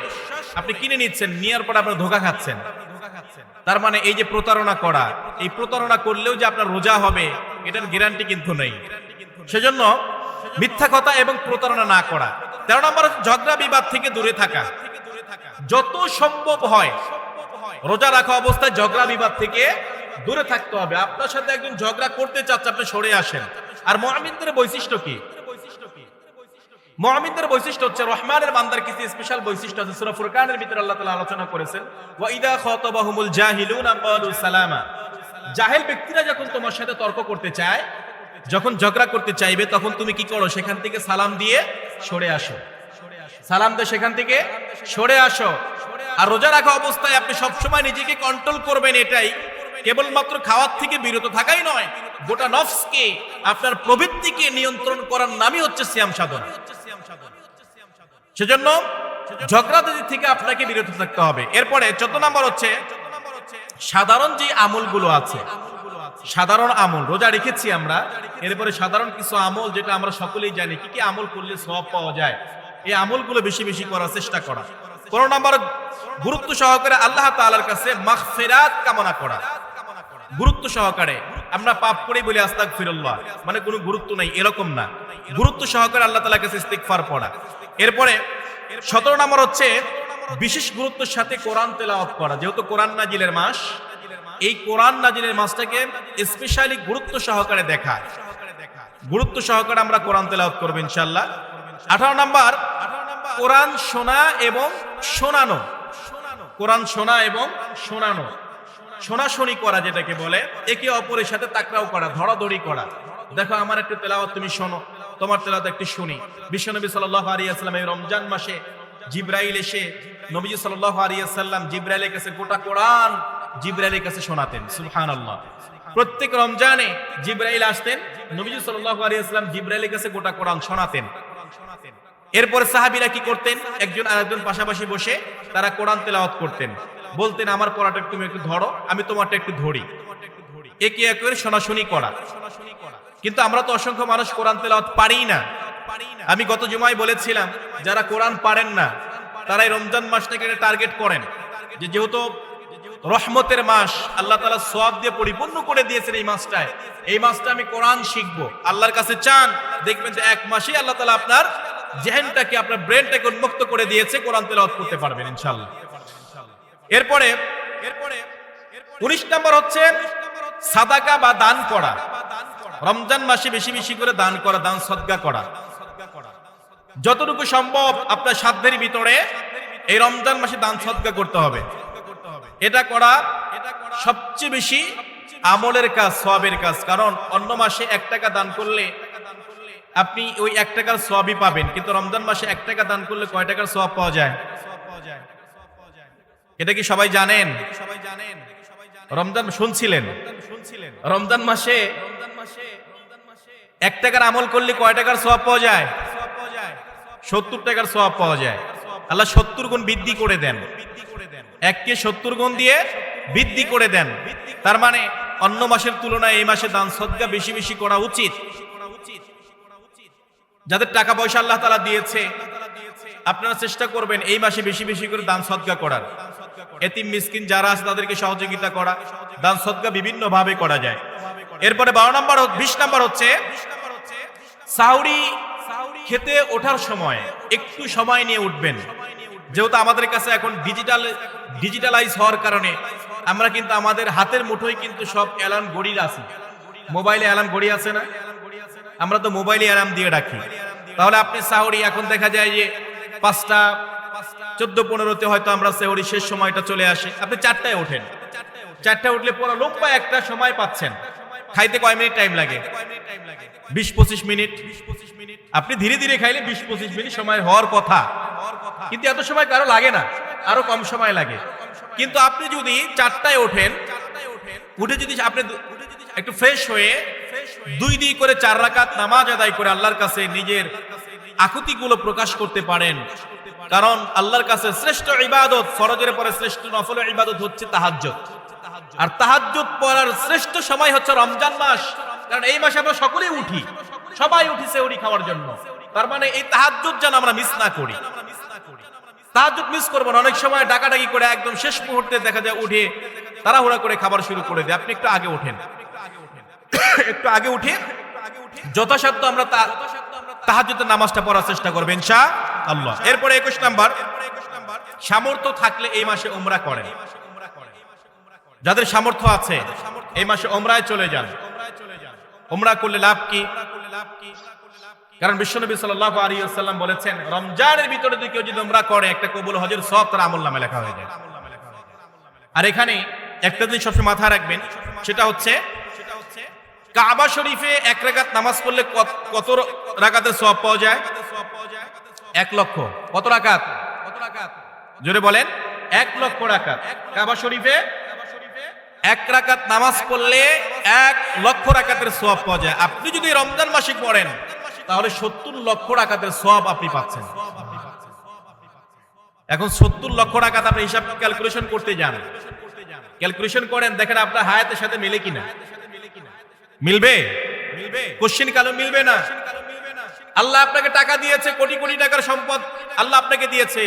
আপনি কিনে নিচ্ছেন, নেওয়ার পর আপনার ধোঁকা খাচ্ছেন। তার মানে এই যে প্রতারণা করা, এই প্রতারণা করলেও যে আপনার রোজা হবে এটার গ্যারান্টি কিন্তু নেই। সেজন্য মিথ্যা কথা এবং প্রতারণা না করা। 13 নম্বর ঝগড়া বিবাদ থেকে দূরে থাকা। যত সম্ভব হয় রোজা রাখা অবস্থায় ঝগড়া বিবাদ থেকে দূরে থাকতে হবে। আপনার সাথে একজন ঝগড়া করতে চাচ্ছে, আপনি সরে আসেন। আর মুমিনদের বৈশিষ্ট্য কি? মুমিনদের বৈশিষ্ট্য হচ্ছে রহমানের বান্দার কিছু স্পেশাল বৈশিষ্ট্য আছে। সূরা ফুরকানের ভিতরে আল্লাহ তাআলা আলোচনা করেছেন, ওয়া ইদা খাতাবাহুমুল জাহিলুনা ক্বালু সালামা। জাহেল ব্যক্তিরা যখন তোমার সাথে তর্ক করতে চায়, যখন ঝগড়া করতে চাইবে, তখন তুমি কি করো? সেখান থেকে সালাম দিয়ে সরে আসো, সালাম দিয়ে সেখান থেকে সরে আসো। আর রোজা রাখা অবস্থায় আপনি সবসময় নিজেকে কন্ট্রোল করবেন। এটাই কেবলমাত্র খাওয়ার থেকে বিরত থাকাই নয়, গোটা নফসকে, আপনার প্রবৃত্তিকে নিয়ন্ত্রণ করার নামই হচ্ছে সিয়াম সাধনা। সেজন্য ঝগড়াবাজি থেকে আপনাকে বিরত থাকতে হবে। এরপরে 14 নম্বর হচ্ছে সাধারণ যে আমলগুলো আছে, সাধারণ আমল রোজা রেখেছি আমরা, এরপরে সাধারণ কিছু আমল যেটা আমরা সকলেই জানি, কি কি আমল করলে সওয়াব পাওয়া যায়, এই আমলগুলো বেশি বেশি করার চেষ্টা করা। 15 নম্বর গুরুত্ব সহকারে আল্লাহ তাআলার কাছে মাগফিরাত কামনা করা। গুরুত্ব সহকারে আমরা পাপ করেই বলি আস্তাগফিরুল্লাহ, মানে কোনো গুরুত্ব নাই এরকম না, গুরুত্ব সহকারে আল্লাহ তাআলার কাছে ইস্তিগফার পড়া। এরপরে 17 নম্বর হচ্ছে বিশেষ গুরুত্বের সাথে কোরআন তেলাওয়াত করা। যেহেতু কোরআন নাজিলের মাস, এই কোরআন নাজিলের মাসটাকে স্পেশালি গুরুত্ব সহকারে দেখা, গুরুত্ব সহকারে আমরা কোরআন তেলাওয়াত করব ইনশাআল্লাহ। 18 নম্বর কোরআন শোনা এবং শোনানো। কোরআন শোনা এবং শোনানো, শোনাশুনি করা যেটাকে বলে, একে অপরের সাথে তাকরাও করা, ধরাধরি করা। দেখো আমার একটু তেলাওয়াত তুমি শোনো, তোমার তেলাওয়াত একটু শুনি। বিশ্বনবী সাল্লাল্লাহু আলাইহি ওয়াসাল্লাম এই রমজান মাসে জিবরাইল এসে নবী সাল্লাল্লাহু আলাইহি ওয়াসাল্লাম জিবরাইলের কাছে গোটা কোরআন জিবরাইলের কাছে শোনাতেন। সুবহানাল্লাহ। প্রত্যেক রমজানে জিবরাইল আসতেন, নবী সাল্লাল্লাহু আলাইহি ওয়াসাল্লাম জিবরাইলের কাছে গোটা কোরআন শোনাতেন। এরপর সাহাবীরা কি করতেন? একজন আরেকজন পাশাপাশি বসে তারা কোরআন তেলাওয়াত করতেন, বলতেন আমার পড়াটা তুমি একটু ধরো, আমি তোমারটা একটু ধরি, একে একে করে শোনাশুনি করা। কিন্তু আমরা তো অসংখ্য মানুষ কোরআন তেলাওয়াত পারি না। আমি গত জুমায় বলেছিলাম, যারা কোরআন পারেন না তারা এই রমজান মাসটাকে টার্গেট করেন যে যেহেতু রহমতের মাস, আল্লাহ তাআলা সওয়াব দিয়ে পরিপূর্ণ করে দিয়েছেন এই মাসটা আমি কোরআন শিখবো, আল্লাহর কাছে চান, দেখবেন যে এক মাসেই আল্লাহ তাআলা আপনার জেহেনটাকে, আপনার ব্রেনটাকে উন্মুক্ত করে দিয়েছে, কোরআন তেলাওয়াত করতে পারবেন ইনশাআল্লাহ। এরপরে 19 নম্বর হচ্ছে সাদাকা বা দান করা। রমজান মাসে বেশি বেশি করে দান করা, দান সদকা করা। যতটুকু সম্ভব আপনার সাধ্যের ভিতরে এই রমজান মাসে দান সদকা করতে হবে। এটা করা সবচেয়ে বেশি আমলের কাজ, সওয়াবের কাজ। কারণ অন্য মাসে 1 টাকা দান করলে আপনি ওই 1 টাকার সওয়াবই পাবেন, কিন্তু রমজান মাসে 1 টাকা দান করলে কয় টাকার সওয়াব পাওয়া যায়? এটা কি সবাই জানেন? রমজান শুনছিলেন? রমজান মাসে 1 টাকার আমল করলে কয় টাকার সওয়াব পাওয়া যায়? 70 টাকার সওয়াব পাওয়া যায়। আল্লাহ 70 গুণ বৃদ্ধি করে দেন, 1কে 70 গুণ দিয়ে বৃদ্ধি করে দেন। তার মানে অন্য মাসের তুলনায় এই মাসে দান সদকা বেশি বেশি করা উচিত। যাদের টাকা পয়সা আল্লাহ তাআলা দিয়েছে, আপনারা চেষ্টা করবেন এই মাসে বেশি বেশি করে দান সদকা করার। এতিম মিসকিন যারা আছে তাদেরকে সহযোগিতা করা, দান সদকা বিভিন্ন ভাবে করা যায়। এরপরে 20 নম্বর হচ্ছে সাহরি খেতে ওঠার সময় একটু সময় নিয়ে উঠবেন। যেহেতু আমাদের কাছে এখন ডিজিটালাইজ হওয়ার কারণে আমরা কিন্তু আমাদের হাতের মুঠোয় কিন্তু সব অ্যালার্ম ঘড়ি আছে। মোবাইলে অ্যালার্ম ঘড়ি আছে না? আমরা তো মোবাইলে অ্যালার্ম দিয়ে রাখি। তাহলে আপনি সাহরি, এখন দেখা যায় যে 5টা 14-15-তে হয়তো আমরা সাহরি শেষ সময়টা চলে আসে, আপনি 4টায় ওঠেন। 4টায় উঠলে পুরো লম্বা একটা সময় পাচ্ছেন। খাইতে কয় মিনিট টাইম লাগে? 20-25 মিনিট। আপনি ধীরে ধীরে খাইলে 20-25 মিনিট সময় হওয়ার কথা, কিন্তু এত সময় কারো লাগে না, আরো কম সময় লাগে। কিন্তু আপনি যদি 4টায় ওঠেন, উঠে যদি আপনি একটু ফ্রেশ হয়ে 2 করে 4 রাকাত নামাজ আদায় করে আল্লাহর কাছে নিজের আকুতিগুলো প্রকাশ করতে পারেন। কারণ আল্লাহর কাছে শ্রেষ্ঠ ইবাদত, ফরজের পরে শ্রেষ্ঠ নফল ইবাদত হচ্ছে তাহাজ্জুদ। আর তাহাজ্জুদ পড়ার শ্রেষ্ঠ সময় হচ্ছে রমজান মাস। কারণ এই মাসে আমরা সকলেই উঠি, সবাই উঠি সেহরি খাওয়ার জন্য। তার মানে এই তাহাজ্জুদ যেন আমরা মিস না করি। তাহাজ্জুদ মিস করব না। অনেক সময় ডাকাডাকি করে একদম শেষ মুহূর্তে দেখা যায় উঠে তাড়াহুড়া করে খাবার শুরু করে দেয়। আপনি একটু আগে ওঠেন, একটু আগে উঠে যথাসাধ্য আমরা তাহাজ্জুদের নামাজটা পড়ার চেষ্টা করবেন ইনশাআল্লাহ। এরপরে 21 নাম্বার, সামর্থ্য থাকলে এই মাসে উমরা করেন। যাদের সামর্থ্য আছে এই মাসে উমরায় চলে যান। উমরা করলে লাভ কি? কারণ বিশ্বনবী সাল্লাল্লাহু আলাইহি ওয়াসাল্লাম বলেছেন, রমজানের ভিতরে যদি কেউ উমরা করে, একটা কবুল হজের সওয়াব তার আমলনামে লেখা হয়ে যায়। আর এখানে একটা জিনিস সবসময় মাথায় রাখবেন, সেটা হচ্ছে কাবা শরীফে 1 রাকাত নামাজ পড়লে কত রাকাতের সওয়াব পাওয়া যায়? 1 লক্ষ। কত রাকাত? জোরে বলেন। 1 লক্ষ রাকাত। কাবা শরীফে 1 রাকাত নামাজ পড়লে 1 লক্ষ রাকাতের সওয়াব পাওয়া যায়। আপনি যদি রমজান মাসে পড়েন তাহলে 70 লক্ষ রাকাতের সওয়াব আপনি পাচ্ছেন। এখন 70 লক্ষ রাকাত আপনি হিসাব ক্যালকুলেশন করতে যান, ক্যালকুলেশন করেন, দেখেন আপনার হায়াতের সাথে মিলে কিনা। মিলবে? কোশ্চেন কালো মিলবে না। আল্লাহ আপনাকে টাকা দিয়েছে, কোটি কোটি টাকার সম্পদ আল্লাহ আপনাকে দিয়েছে,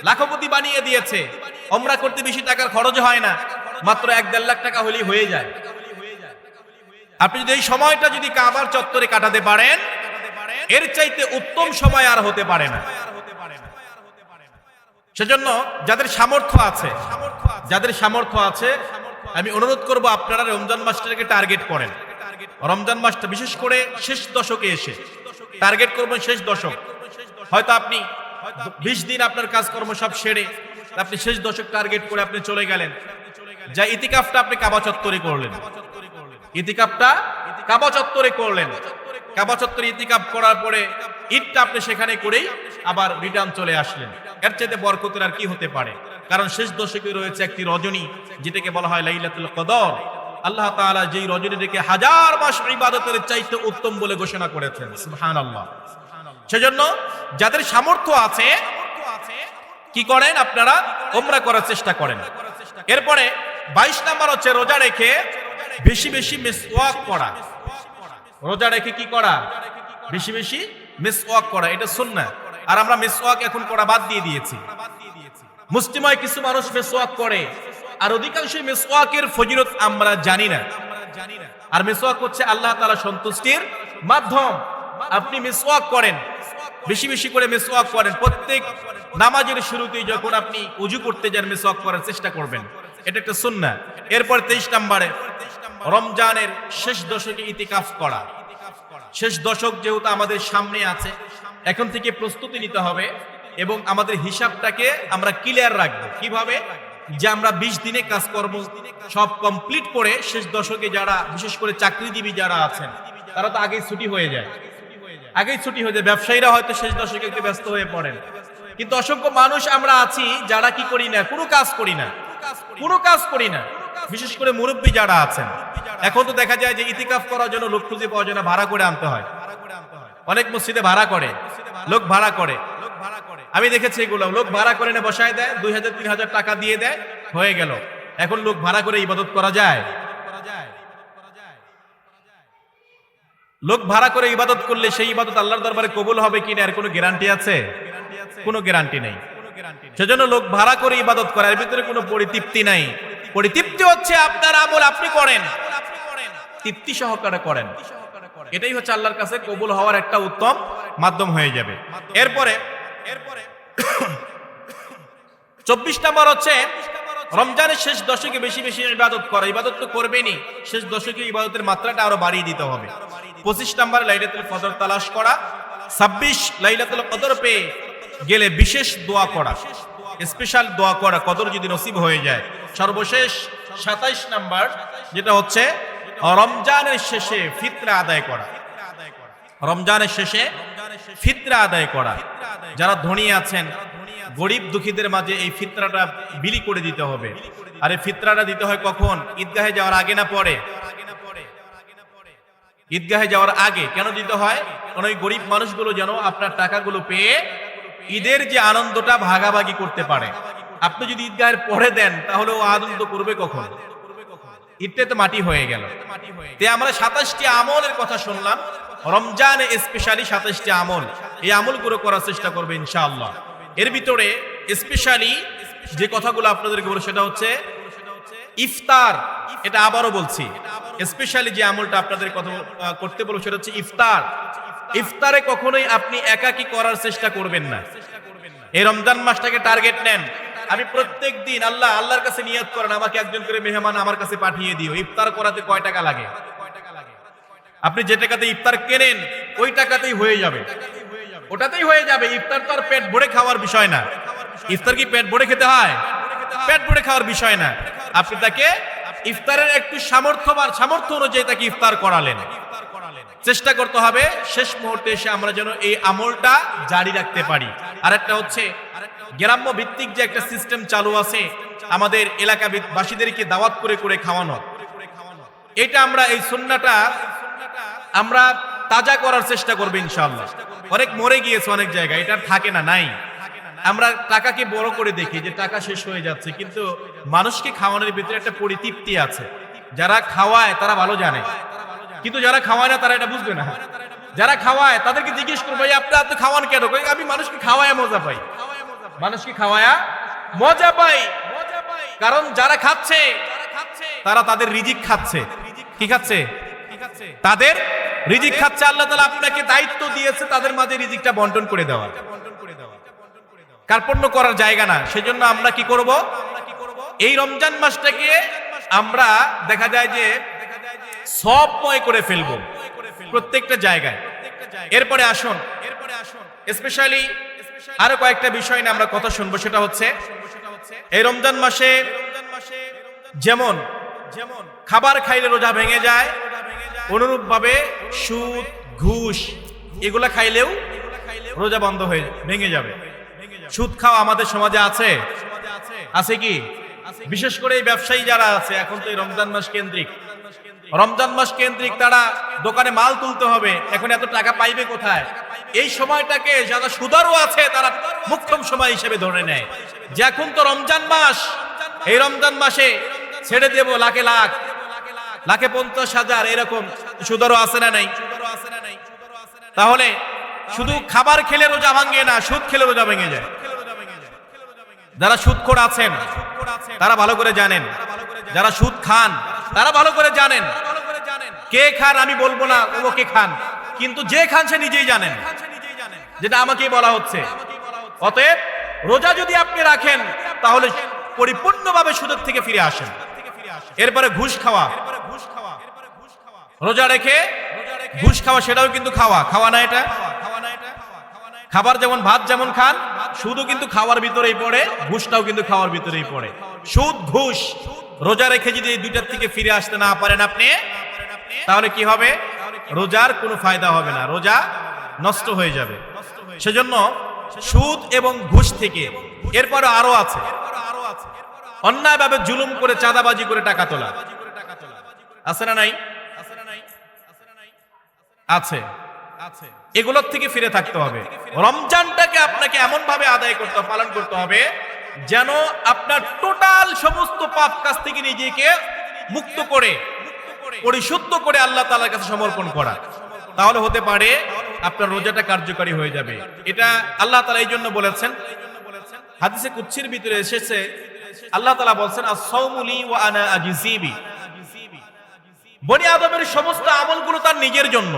লাখপতি বানিয়ে দিয়েছে। উমরা করতে বেশি টাকার খরচ হয় না, মাত্র 1-1.5 লাখ টাকা হলেই হয়ে যায়। আপনি যদি এই সময়টা যদি কাবার চত্বরে কাটাতে পারেন, এর চাইতে উত্তম সময় আর হতে পারে না। সেজন্য যাদের সামর্থ্য আছে আমি অনুরোধ করব আপনারা রমজান মাসটাকে টার্গেট করেন। রমজান মাসটা বিশেষ করে শেষ দশকে এসে টার্গেট করবেন শেষ দশক। হয়তো আপনি 20 দিন আপনার কাজকর্ম সব সেরে আপনি শেষ দশক টার্গেট করে আপনি চলে গেলেন। যা ইতিকাফটা আপনি কাবা চত্বরে করলেন, ইতিকাফটা কাবা চত্বরে করলেন। কাবা চত্বরে ইতিকাফ করার পরে ঈদটা আপনি সেখানে করেই আবার রিটার্ন চলে আসলেন। এর চাইতে বরকতের আর কি হতে পারে? কারণ শেষ দশকে রয়েছে একটি রজনী, যেটাকে বলা হয় লাইলাতুল কদর। আল্লাহ তাআলা যেই রজনীটিকে 1000 মাস ইবাদতের চাইতে উত্তম বলে ঘোষণা করেছেন। সুবহানাল্লাহ। সেজন্য যাদের সামর্থ্য আছে কি করেন? আপনারা উমরা করার চেষ্টা করেন। এরপরে 22 নাম্বার হচ্ছে রোজা রেখে বেশি বেশি মিসওয়াক করা। রোজা রেখে কি করা? বেশি বেশি মিসওয়াক করা। এটা সুন্নাহ। আর আমরা মিসওয়াক এখন করা বাদ দিয়ে দিয়েছি। মুসলিমায় কিছু মানুষ মিসওয়াক করে, আর অধিকাংশ মিসওয়াকের ফজিলত আমরা জানি না। আর মিসওয়াক হচ্ছে আল্লাহ তাআলা সন্তুষ্টির মাধ্যম। আপনি মিসওয়াক করেন, বেশি বেশি করে মিসওয়াক করেন। প্রত্যেক নামাজের শুরুতেই যখন আপনি উযু করতে যান মিসওয়াক করার চেষ্টা করবেন, এটা একটা সুন্নাহ। এরপর 23 নম্বরে রমজানের শেষ দশকে ইতিকাফ করা। শেষ দশক যেহেতু আমাদের সামনে আছে, এখন থেকে প্রস্তুতি নিতে হবে এবং আমাদের হিসাবটাকে আমরা ক্লিয়ার রাখবো। কিভাবে? যে আমরা 20 দিনে কাজকর্ম সব কমপ্লিট করে শেষ দশকে যারা বিশেষ করে চাকরিজীবী যারা আছেন তারা তো আগেই ছুটি হয়ে যায়, ব্যবসায়ীরা হয়তো শেষ দশকে একটু ব্যস্ত হয়ে পড়েন, কিন্তু অসংখ্য মানুষ আমরা আছি যারা কি করি না, কোনো কাজ করি না। বিশেষ করে মুরব্বী যারা আছেন, এখন তো দেখা যায় যে ইতিকাফ করার জন্য লোক খুঁজে পাওয়া যায় না, ভাড়া করে আনতে হয়। অনেক মসজিদে লোক ভাড়া করে, আমি দেখেছি এগুলো। লোক ভাড়া করে এনে বসায় দেয়, 2000-3000 টাকা দিয়ে দেয়, হয়ে গেল। এখন লোক ভাড়া করে ইবাদত করা যায়? লোক ভাড়া করে ইবাদত করলে সেই ইবাদত আল্লাহর দরবারে কবুল হবে কিনা এর কোনো গ্যারান্টি আছে? কোনো গ্যারান্টি নেই। সেজন্য লোক ভাড়া করে ইবাদত করার ভিতরে কোনো পরিতৃপ্তি নাই। পরিতৃপ্তি হচ্ছে আপনার আমল আপনি করেন, তৃপ্তি সহকারে করেন, এটাই হচ্ছে আল্লাহর কাছে কবুল হওয়ার একটা উত্তম মাধ্যম হয়ে যাবে। এরপরে 24 নম্বর হচ্ছে রমজানের শেষ দশকে বেশি বেশি ইবাদত করা। ইবাদত তো করবেনই, শেষ দশকে ইবাদতের মাত্রাটা আরো বাড়িয়ে দিতে হবে। 25 নম্বর লাইলাতুল কদর তালাশ করা। 26 লাইলাতুল কদর পেয়ে গেলে বিশেষ দোয়া করা, স্পেশাল দোয়া করা, কদর যদি নসিব হয়ে যায়। সর্বশেষ 27 নম্বর যেটা হচ্ছে রমজানের শেষে ফিতরা আদায় করা। রমজানের শেষে ফিতরা আদায় করা। যারা ধনী আছেন, গরিব দুঃখীদের মাঝে এই ফিতরাটা বিলি করে দিতে হবে। আর এই ফিতরাটা দিতে হয় কখন? ঈদগাহে যাওয়ার আগে না পরে? ঈদগাহে যাওয়ার আগে। কেন দিতে হয়? কারণ ওই গরিব মানুষগুলো যেন আপনার টাকাগুলো পেয়ে ঈদের যে আনন্দটা ভাগাভাগি করতে পারে। আপনি যদি ঈদগাহের পরে দেন তাহলে ও আনন্দ করবে কখন? ঈদটা তো মাটি হয়ে গেল। তে আমরা 27টি আমলের কথা শুনলাম, রমজানে স্পেশালি 27টি আমল, এই আমলগুলো করার চেষ্টা করবে ইনশাআল্লাহ। এর ভিতরে স্পেশালি যে কথাগুলো আপনাদেরকে বলবো সেটা হচ্ছে ইফতার। এটা আবারও বলছি, স্পেশালি যে আমলটা আপনাদের কথা করতে বলবো সেটা হচ্ছে ইফতার। ইফতারে কখনোই আপনি একাকী করার চেষ্টা করবেন না। এই রমজান মাসটাকে টার্গেট নেন, আমি প্রত্যেক দিন আল্লাহর কাছে নিয়ত করেন আমাকে একজন করে মেহমান আমার কাছে পাঠিয়ে দিও। ইফতার করাতে কয় টাকা লাগে? আপনি যে টাকাতে ইফতার কেনেন ওই টাকাতেই হয়ে যাবে, ওটাতেই হয়ে যাবে। ইফতার তো আর পেট ভরে খাওয়ার বিষয় না। ইফতার কি পেট ভরে খেতে হয়? পেট ভরে খাওয়ার বিষয় না। আপনি তাকে ইফতারের একটু সামর্থ্য অনুযায়ী তাকে ইফতার করালেন। চেষ্টা করতে হবে শেষ মুহূর্তে এসে আমরা যেন এই আমলটা জারি রাখতে পারি। আর একটা হচ্ছে গ্রাম্য ভিত্তিক যে একটা সিস্টেম চালু আছে, আমাদের এলাকাবাসীদেরকে দাওয়াত করে করে খাওয়ানো, এটা আমরা এই সুন্নাহটা আমরা তাজা করার চেষ্টা করব ইনশাআল্লাহ। অনেক মরে গিয়েছে অনেক জায়গায়, এটা থাকে না, নাই। আমরা টাকাকে বড় করে দেখি যে টাকা শেষ হয়ে যাচ্ছে, কিন্তু মানুষকে খাওয়ানোর ভিতরে একটা পরিতৃপ্তি আছে। যারা খাওয়ায় তারা ভালো জানে, কিন্তু যারা খাওয়ায় না তারা এটা বুঝবে না। যারা খাওয়ায় তাদেরকে জিজ্ঞেস করবো আপনার তো খাওয়ান কেন? আমি মানুষকে খাওয়ায় মজা পাই, মানুষকে খাওয়ায়া মজা পাই। কারণ যারা খাচ্ছে তারা তাদের রিজিক খাচ্ছে। কি খাচ্ছে? তাদের রিজিক খাচ্ছে। আল্লাহ তাআলা আপনাকে দায়িত্ব দিয়েছে তাদের মাঝে রিজিকটা বন্টন করে দেওয়া, কার্পণ্য করার জায়গা না। সেজন্য আমরা কি করব? এই রমজান মাসটাকে আমরা দেখা যায় যে সবময় করে ফেলবো প্রত্যেকটা জায়গায়। এরপরে আসুন স্পেশালি আরো কয়েকটা বিষয় নিয়ে আমরা কথা শুনবো। সেটা হচ্ছে এই রমজান মাসে যেমন খাবার খাইলে রোজা ভেঙে যায়, অনুরূপ ভাবে সুদ, ঘুষ এগুলা খাইলেও রোজা বন্ধ হয়ে ভেঙে যাবে। সুদ খাওয়া আমাদের সমাজে আছে কি? বিশেষ করে এই ব্যবসায়ী যারা আছে, এখন তো এই রমজান মাস কেন্দ্রিক তারা দোকানে মাল তুলতে হবে, এখন এত টাকা পাইবে কোথায়? এই সময়টাকে যারা সুদারও আছে তারা মুখ্যম সময় হিসেবে ধরে নেয় যে এখন তো রমজান মাস, এই রমজান মাসে ছেড়ে দেব লাখে 50,000 এরকম সুদারও আছে না নাই? তাহলে শুধু খাবার খেলে রোজা ভাঙে না, সুদ খেলে রোজা ভেঙে যায়। যারা সুদখোর আছেন তারা ভালো করে জানেন, যারা সুদ খান তারা ভালো করে জানেন। কে খান আমি বলবো না, ওকে খান, কিন্তু যে খান সে নিজেই জানেন, যেটা আমাকেই বলা হচ্ছে। অতএব রোজা যদি আপনি রাখেন তাহলে পরিপূর্ণভাবে সুদের থেকে ফিরে আসেন। এরপরে ঘুষ খাওয়া, রোজা রেখে ঘুষ খাওয়া সেটাও কিন্তু খাওয়া না। এটা খাবার যেমন ভাত যেমন খান, সুদও কিন্তু খাওয়ার ভিতরেই পড়ে, ঘুষটাও কিন্তু খাওয়ার ভিতরেই পড়ে। সুদ ঘুষ রোজা রেখে যদি এই দুইটার থেকে ফিরে আসতে না পারেন আপনি, তাহলে কি হবে? রোজার কোনো ফায়দা হবে না, রোজা নষ্ট হয়ে যাবে। সেজন্য সুদ এবং ঘুষ থেকে, এরপরে আরো আছে অন্যায়ভাবে জুলুম করে চাঁদাবাজি করে টাকা তোলা, আছে না নাই? আছে। এগুলোর থেকে ফিরে থাকতে হবে। রমজানটাকে আপনাকে এমন ভাবে আদায় করতে, পালন করতে হবে যেন আপনার টোটাল সমস্ত পাপ কাজ থেকে নিজেকে মুক্ত করে পরিশুদ্ধ করে আল্লাহ তাআলার কাছে সমর্পণ করা। তাহলে হতে পারে আপনার রোজাটা কার্যকরী হয়ে যাবে। এটা আল্লাহ তাআলা এই জন্য বলেছেন, হাদিসে কুদসির ভিতরে এসেছে, আল্লাহ তাআলা বলেন আস-সাওমু লি ওয়া আনা আজজি বি। বনি আদমের সমস্ত আমলগুলো তার নিজের জন্য।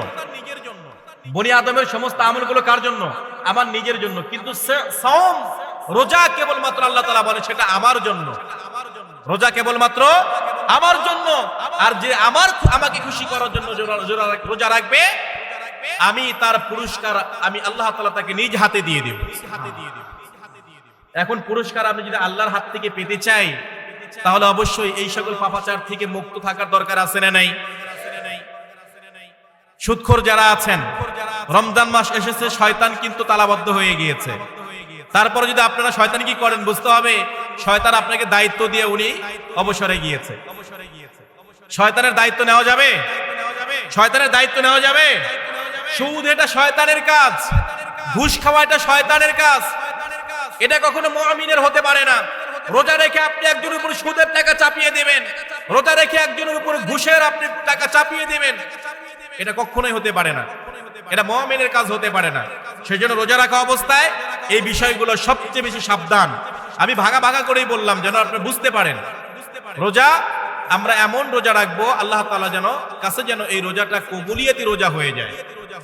বনি আদমের সমস্ত আমলগুলো কার জন্য? আমার নিজের জন্য। কিন্তু সাওম, রোজা কেবলমাত্র আল্লাহ তাআলা বলে সেটা আমার জন্য। রোজা কেবলমাত্র আমার জন্য। আর যে আমাকে খুশি করার জন্য রোজা রাখবে, আমি তার পুরস্কার আমি আল্লাহ তাআলা তাকে নিজ হাতে দিয়ে দেব। এখন পুরস্কার আমি যদি আল্লাহর হাত থেকে পেতে চাই, তাহলে অবশ্যই এই সকল পাপাচার থেকে মুক্ত থাকার দরকার আছে না নাই? সুদখোর যারা আছেন, রমজান মাস এসেছে, শয়তান কিন্তু তালাবদ্ধ হয়ে গিয়েছে। তারপরে যদি আপনারা শয়তান কি করেন বুঝতে হবে, শয়তান আপনাকে দায়িত্ব দিয়ে উনি অবসরে গিয়েছে। শয়তানের দায়িত্ব নেওয়া যাবে? শয়তানের দায়িত্ব নেওয়া যাবে? সুদ এটা শয়তানের কাজ, ঘুষ খাওয়া এটা শয়তানের কাজ, এটা কখনো মুমিনের হতে পারে না। রোজা রেখে আপনি একজনের উপর সুদের টাকা চাপিয়ে দিবেন, রোজা রেখে একজনের উপর ঘুষের আপনি টাকা চাপিয়ে দিবেন, এটা কখনোই হতে পারে না, এটা মুমিনের কাজ হতে পারে না। সেজন্য রোজা রাখা অবস্থায় এই বিষয়গুলো সবচেয়ে বেশি সাবধান। আমি ভাগা ভাগা করেই বললাম যেন আপনি বুঝতে পারেন। রোজা আমরা এমন রোজা রাখবো আল্লাহ তাআলা যেন কাছে যেন এই রোজাটা কবুলিয়তি রোজা হয়ে যায়,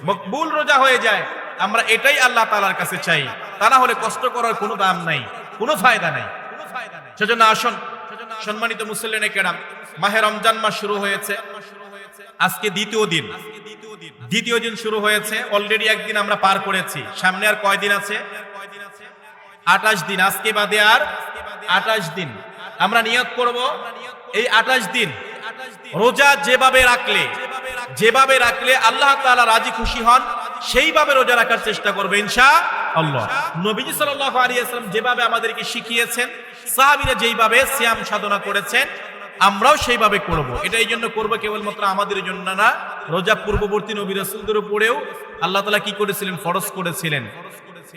মকবুল রোজা হয়ে যায়। আমরা এটাই আল্লাহ তাআলার কাছে চাই। তা না হলে কষ্ট করার কোনো দাম নাই, কোনো ফায়দা নাই। সেজন্য আসুন সম্মানিত মুসল্লিনে কেরাম, মাহে রমজান মাস শুরু হয়েছে, আজকে দ্বিতীয় দিন শুরু হয়েছে। অলরেডি একদিন আমরা পার করেছি, সামনে আর কয়দিন আছে? 28 দিন। আজকে বাদে আর 28 দিন। আমরা নিয়ত করব এই 28 দিন রোজা যেভাবে রাখলে আল্লাহ তাআলা রাজি খুশি হন, সেইভাবে রোজা রাখার চেষ্টা করবে ইনশাআল্লাহ। নবীজি সাল্লাল্লাহু আলাইহি ওয়াসাল্লাম যেভাবে আমাদেরকে শিখিয়েছেন, সাহাবীরা যেইভাবে সিয়াম সাধনা করেছেন, আমরাও সেইভাবে করব। এটা এই জন্য করবো কেবলমাত্র আমাদের জন্য না, রোজা পূর্ববর্তী নবী রাসূলদের উপরেও আল্লাহ তাআলা কি করেছিলেন? ফরজ করেছিলেন।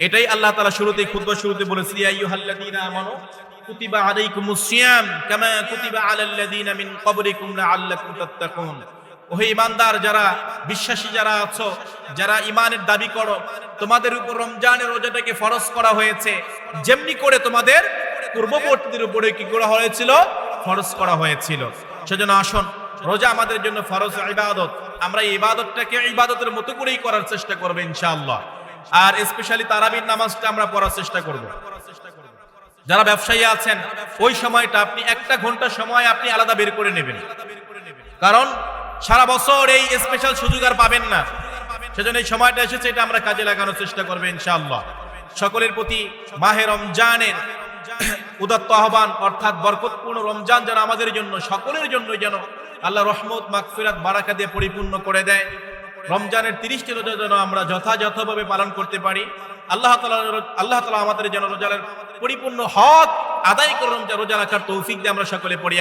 এটাই আল্লাহ তাআলা শুরুতেই খুতবা শুরুতে বলেছেন, ইয়া আইয়ুহাল্লাযীনা আমানু কুতিবা আলাইকুমুস সিয়াম কামা কুতিবা আলাল লাযীনা মিন ক্বাবলিকুম লাআল্লাকুম তাত্তাকুন। ওহে ঈমানদার যারা, বিশ্বাসী যারা আছো, যারা ঈমানের দাবি করো, তোমাদের উপর রমজানের রোজাটাকে ফরজ করা হয়েছে যেমনি করে তোমাদের পূর্ববর্তীদের উপরে কি করা হয়েছিল? ফরজ করা হয়েছিল। সেজন্য আসুন, রোজা আমাদের জন্য ফরজ ইবাদত, আমরা এই ইবাদতটাকে ইবাদতের মতো করেই করার চেষ্টা করব ইনশাআল্লাহ। আর স্পেশালি তারাবির নামাজটা আমরা পড়ার চেষ্টা করব। যারা ব্যবসায়ী আছেন, ওই সময়টা আপনি 1 ঘন্টা সময় আপনি আলাদা বের করে নেবেন, কারণ সারা বছর এই স্পেশাল সুযোগ আর পাবেন না। সেজন্য এই সময়টা এসেছে, এটা আমরা কাজে লাগানোর চেষ্টা করব ইনশাআল্লাহ। সকলের প্রতি মাহে রমজানের উদাত্ত আহ্বান, অর্থাৎ বরকতপূর্ণ রমজান যেন আমাদের জন্য, সকলের জন্য যেন আল্লাহ রহমত, মাগফিরাত, বারাকা দিয়ে পরিপূর্ণ করে দেয়। রমজানের 30টি রোজা যেন আমরা যথাযথভাবে পালন করতে পারি। আল্লাহ তাআলা আমাদের যেন রোজার পরিপূর্ণ হক আদায় করে রোজা রাখার তৌফিক দিয়ে আমরা সকলে পড়ি।